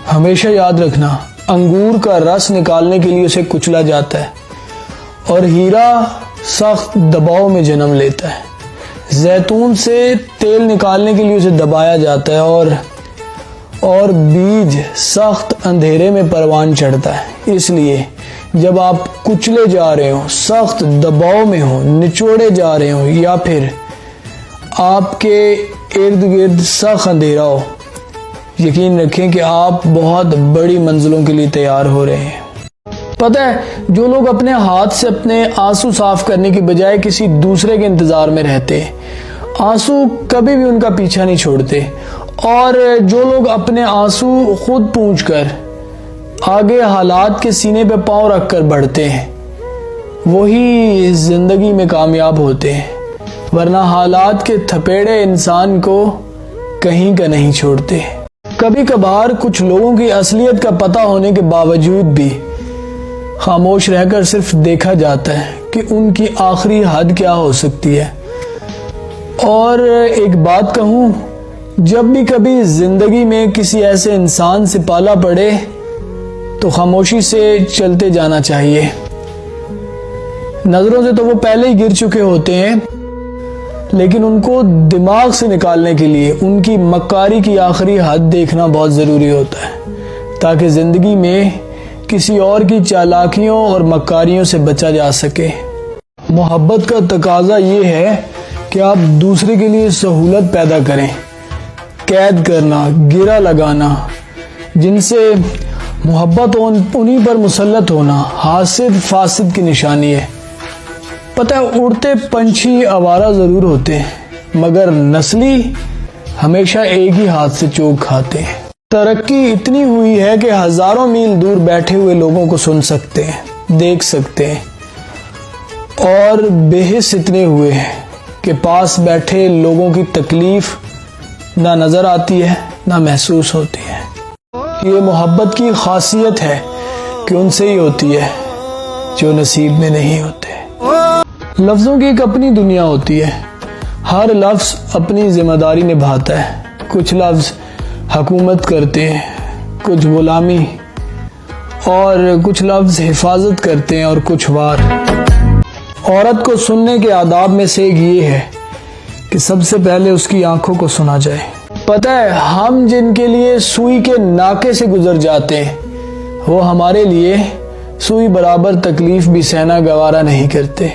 हमेशा याद रखना, अंगूर का रस निकालने के लिए उसे कुचला जाता है और हीरा सख्त दबाव में जन्म लेता है। जैतून से तेल निकालने के लिए उसे दबाया जाता है और बीज सख्त अंधेरे में परवान चढ़ता है। इसलिए जब आप कुचले जा रहे हो, सख्त दबाव में हो, निचोड़े जा रहे हो या फिर आपके इर्द गिर्द सख्त अंधेरा हो, यकीन रखें कि आप बहुत बड़ी मंजिलों के लिए तैयार हो रहे हैं। पता है, जो लोग अपने हाथ से अपने आंसू साफ करने की बजाय किसी दूसरे के इंतजार में रहते हैं, आंसू कभी भी उनका पीछा नहीं छोड़ते। और जो लोग अपने आंसू खुद पूंछकर आगे हालात के सीने पे पांव रखकर बढ़ते हैं, वही जिंदगी में कामयाब होते हैं। वरना हालात के थपेड़े इंसान को कहीं का नहीं छोड़ते। कभी कभार कुछ लोगों की असलियत का पता होने के बावजूद भी खामोश रहकर सिर्फ देखा जाता है कि उनकी आखिरी हद क्या हो सकती है। और एक बात कहूँ, जब भी कभी जिंदगी में किसी ऐसे इंसान से पाला पड़े तो खामोशी से चलते जाना चाहिए। नजरों से तो वो पहले ही गिर चुके होते हैं, लेकिन उनको दिमाग से निकालने के लिए उनकी मक्कारी की आखिरी हद देखना बहुत ज़रूरी होता है, ताकि ज़िंदगी में किसी और की चालाकियों और मक्कारियों से बचा जा सके। मोहब्बत का तकाजा ये है कि आप दूसरे के लिए सहूलत पैदा करें। कैद करना, गिरा लगाना, जिनसे मोहब्बत उन्हीं पर मुसल्लत होना हासिद फासिद की निशानी है। पता है, उड़ते पंछी आवारा ज़रूर होते हैं, मगर नस्ली हमेशा एक ही हाथ से चोग खाते हैं। तरक्की इतनी हुई है कि हज़ारों मील दूर बैठे हुए लोगों को सुन सकते हैं, देख सकते हैं, और बेहिस इतने हुए हैं कि पास बैठे लोगों की तकलीफ ना नज़र आती है ना महसूस होती है। ये मोहब्बत की खासियत है कि उनसे ही होती है जो नसीब में नहीं होते। लफ्ज़ों की एक अपनी दुनिया होती है, हर लफ्ज़ अपनी जिम्मेदारी निभाता है। कुछ लफ्ज़ हुकूमत करते हैं, कुछ गुलामी, और कुछ लफ्ज़ हिफाजत करते हैं और कुछ वार। औरत को सुनने के आदाब में से एक ये है कि सबसे पहले उसकी आंखों को सुना जाए। पता है, हम जिनके लिए सुई के नाके से गुजर जाते हैं, वो हमारे लिए सुई बराबर तकलीफ भी सहना गवारा नहीं करते।